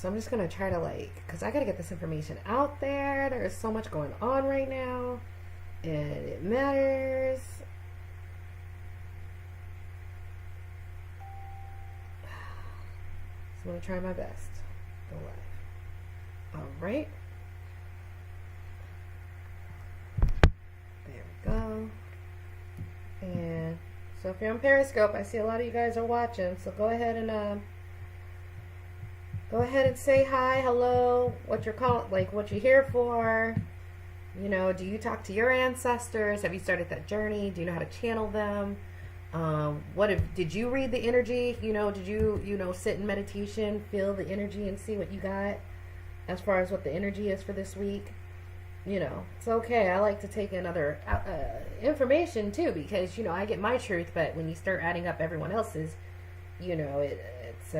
So I'm just going to try to because I got to get this information out there. There is so much going on right now, and it matters. So I'm going to try my best. Go live. All right. There we go. And so if you're on Periscope, I see a lot of you guys are watching. So go ahead and say hi, hello, what you're calling, what you're here for. You know, do you talk to your ancestors? Have you started that journey? Do you know how to channel them? Did you read the energy? You know, did you sit in meditation, feel the energy and see what you got as far as what the energy is for this week? You know, it's okay. I like to take in other information too, because, you know, I get my truth, but when you start adding up everyone else's, you know, it's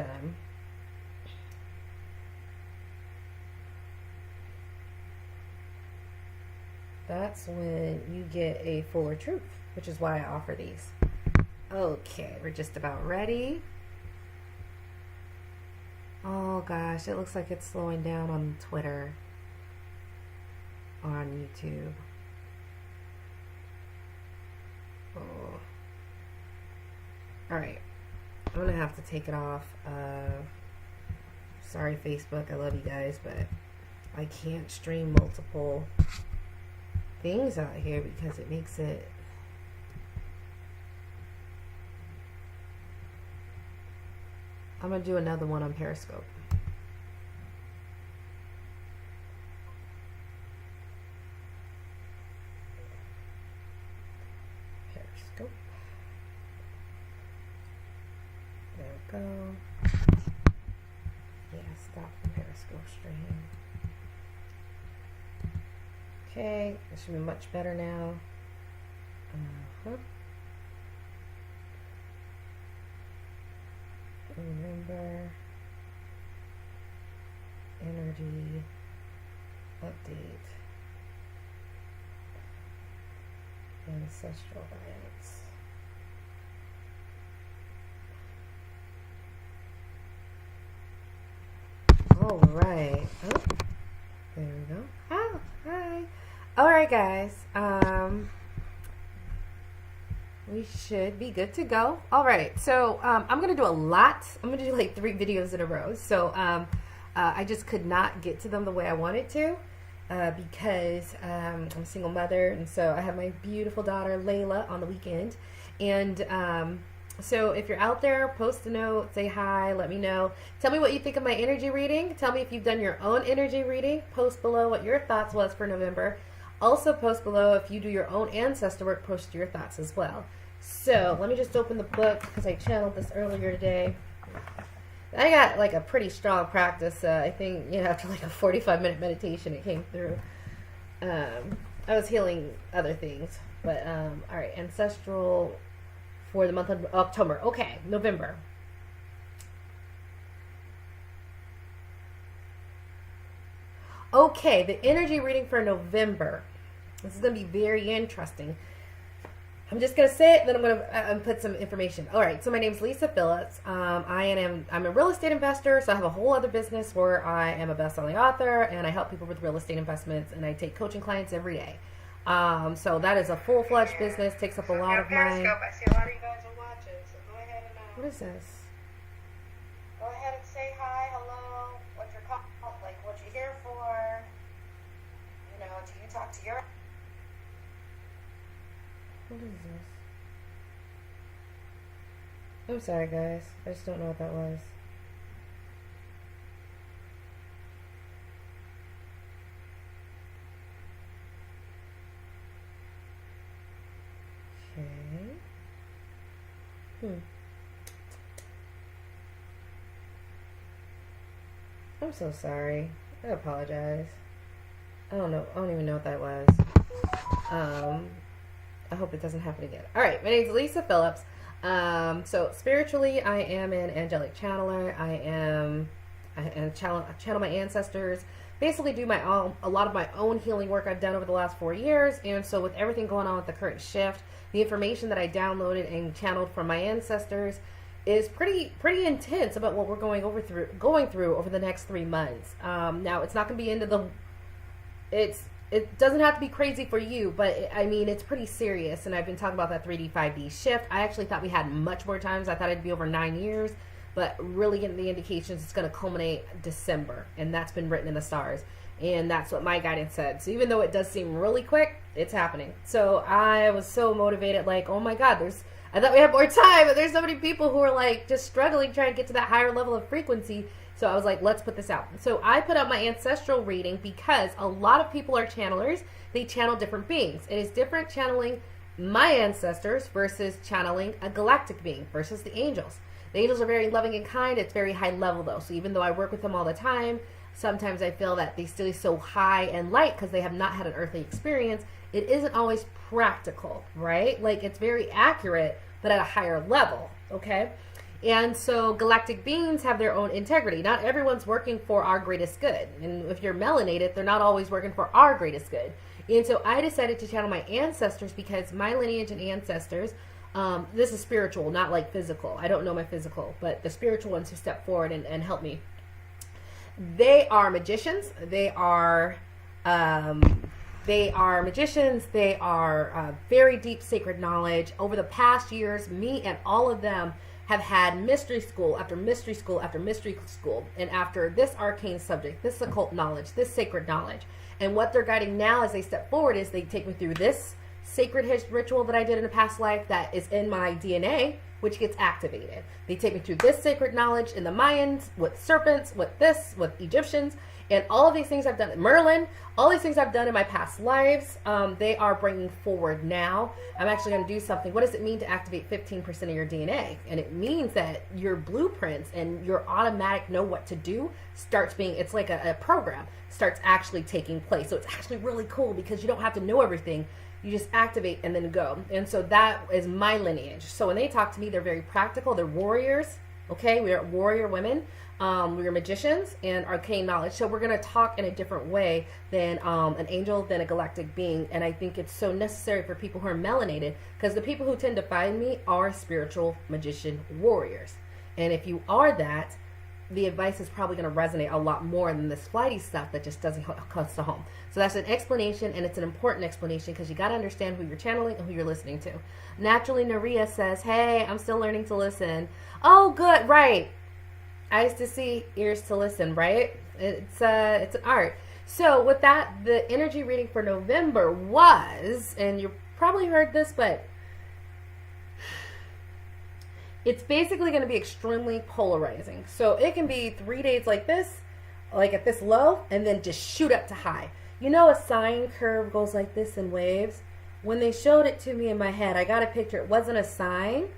that's when you get a fuller truth, which is why I offer these. Okay, we're just about ready. Oh gosh, it looks like it's slowing down on Twitter or on YouTube. Oh. Alright, I'm gonna have to take it off. Sorry Facebook, I love you guys, but I can't stream multiple things out here because it makes it I'm gonna do another one on Periscope. Periscope. There we go. Yeah, stop the Periscope stream. Okay, it should be much better now. Remember, energy update, ancestral guidance. All right. Oh, there we go. Oh, hi. All right, guys. We should be good to go. All right, so I'm gonna do a lot. I'm gonna do like 3 videos in a row. So I just could not get to them the way I wanted to because I'm a single mother, and so I have my beautiful daughter Layla on the weekend. And so if you're out there, post a note, say hi, let me know. Tell me what you think of my energy reading. Tell me if you've done your own energy reading. Post below what your thoughts was for November. Also post below if you do your own ancestor work, post your thoughts as well. So let me just open the book because I channeled this earlier today. I got like a pretty strong practice. I think, you know, after like a 45-minute meditation, it came through. I was healing other things. But, all right, Ancestral for the month of October. Okay, November. Okay, the energy reading for November. This is going to be very interesting. I'm just going to say it, then I'm going to put some information. All right, so my name is Lisa Phillips. I'm a real estate investor, so I have a whole other business where I am a best-selling author, and I help people with real estate investments, and I take coaching clients every day. So that is a full-fledged business, takes up a lot of my... I see a lot of you guys are watching, so go ahead and... What is this? Go ahead and say hi, hello, what you're here for. You know, do you talk to your... What is this? I'm sorry, guys. I just don't know what that was. Okay. I'm so sorry. I apologize. I don't know. I don't even know what that was. I hope it doesn't happen again. All right, my name is Lisa Phillips. So spiritually, I am an angelic channeler. I channel my ancestors. Basically, do a lot of my own healing work I've done over the last 4 years. And so, with everything going on with the current shift, the information that I downloaded and channeled from my ancestors is pretty intense about what we're going through over the next 3 months. Now it's not going to be into the it doesn't have to be crazy for you, but I mean, it's pretty serious. And I've been talking about that 3D, 5D shift. I actually thought we had much more times. I thought it'd be over 9 years, but really getting the indications it's going to culminate December. And that's been written in the stars. And that's what my guidance said. So even though it does seem really quick, it's happening. So I was so motivated, like, oh my God, I thought we had more time, but there's so many people who are like just struggling trying to get to that higher level of frequency. So I was like, let's put this out. So I put out my ancestral reading because a lot of people are channelers. They channel different beings. It is different channeling my ancestors versus channeling a galactic being versus the angels. The angels are very loving and kind. It's very high level though. So even though I work with them all the time, sometimes I feel that they stay so high and light because they have not had an earthly experience. It isn't always practical, right? Like it's very accurate, but at a higher level, okay? And so galactic beings have their own integrity. Not everyone's working for our greatest good. And if you're melanated, they're not always working for our greatest good. And so I decided to channel my ancestors because my lineage and ancestors, this is spiritual, not like physical. I don't know my physical, but the spiritual ones who step forward and help me. They are magicians. They are magicians. They are very deep sacred knowledge. Over the past years, me and all of them have had mystery school after mystery school after mystery school. And after this arcane subject, this occult knowledge, this sacred knowledge. And what they're guiding now as they step forward is they take me through this sacred ritual that I did in a past life that is in my DNA, which gets activated. They take me through this sacred knowledge in the Mayans, with serpents, with Egyptians, and all of these things I've done, Merlin, all these things I've done in my past lives, they are bringing forward now. I'm actually going to do something. What does it mean to activate 15% of your DNA? And it means that your blueprints and your automatic know what to do starts being, it's like a program, starts actually taking place. So it's actually really cool because you don't have to know everything. You just activate and then go. And so that is my lineage. So when they talk to me, they're very practical. They're warriors. Okay, we are warrior women. We are magicians and arcane knowledge. So we're going to talk in a different way than an angel, than a galactic being. And I think it's so necessary for people who are melanated, because the people who tend to find me are spiritual magician warriors. And if you are that, the advice is probably going to resonate a lot more than this flighty stuff that just doesn't close to home. So that's an explanation, and it's an important explanation because you got to understand who you're channeling and who you're listening to. Naturally, Naria says, hey, I'm still learning to listen. Oh, good. Right. Eyes to see, ears to listen, right? It's an art. So with that, the energy reading for November was, and you probably heard this, but it's basically going to be extremely polarizing. So it can be 3 days like this, like at this low, and then just shoot up to high. You know, a sine curve goes like this in waves. When they showed it to me in my head, I got a picture. It wasn't a sine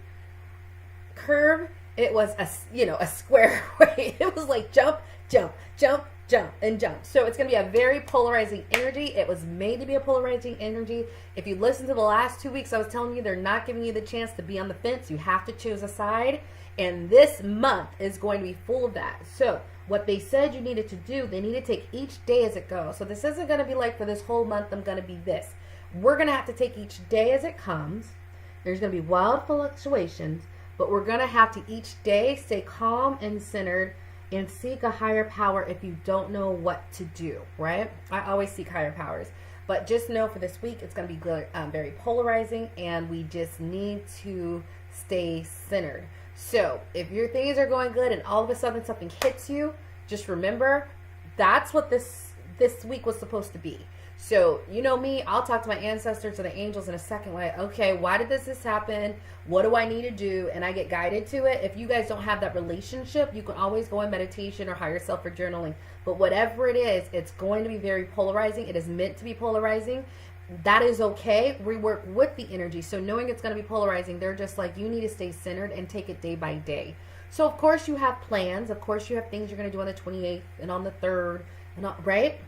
curve. It was a square wave. It was like jump, jump, jump, jump, and jump. So it's going to be a very polarizing energy. It was made to be a polarizing energy. If you listen to the last 2 weeks, I was telling you they're not giving you the chance to be on the fence. You have to choose a side. And this month is going to be full of that. So what they said you needed to do, they need to take each day as it goes. So this isn't going to be like for this whole month, I'm going to be this. We're going to have to take each day as it comes. There's going to be wild fluctuations. But we're going to have to each day stay calm and centered and seek a higher power if you don't know what to do, right? I always seek higher powers. But just know for this week, it's going to be very polarizing, and we just need to stay centered. So if your things are going good and all of a sudden something hits you, just remember that's what this week was supposed to be. So, you know me, I'll talk to my ancestors or the angels in a second, like, okay, why did this happen? What do I need to do? And I get guided to it. If you guys don't have that relationship, you can always go in meditation or higher self or journaling. But whatever it is, it's going to be very polarizing. It is meant to be polarizing. That is okay. We work with the energy. So knowing it's going to be polarizing, they're just like, you need to stay centered and take it day by day. So, of course, you have plans. Of course, you have things you're going to do on the 28th and on the 3rd, and right?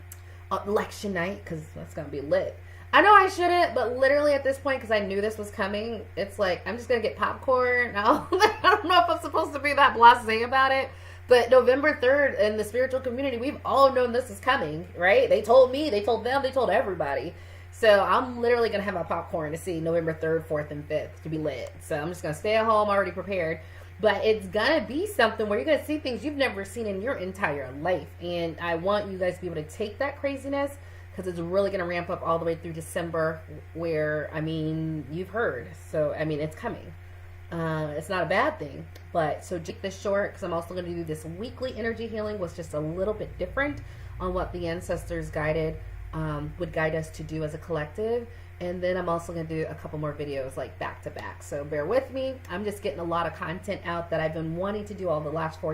Election night, because that's going to be lit. I know I shouldn't, but literally at this point, because I knew this was coming, it's like, I'm just going to get popcorn. No, I don't know if I'm supposed to be that blasé about it, but November 3rd in the spiritual community, we've all known this is coming, right? They told me, they told them, they told everybody. So I'm literally going to have my popcorn to see November 3rd, 4th, and 5th to be lit. So I'm just going to stay at home, already prepared. But it's gonna be something where you're gonna see things you've never seen in your entire life. And I want you guys to be able to take that craziness, because it's really gonna ramp up all the way through December, where, I mean, you've heard. So, I mean, it's coming. It's not a bad thing. But so keep this short, because I'm also going to do this weekly energy healing, was just a little bit different on what the ancestors would guide us to do as a collective. And then I'm also going to do a couple more videos like back to back. So bear with me. I'm just getting a lot of content out that I've been wanting to do all the last 4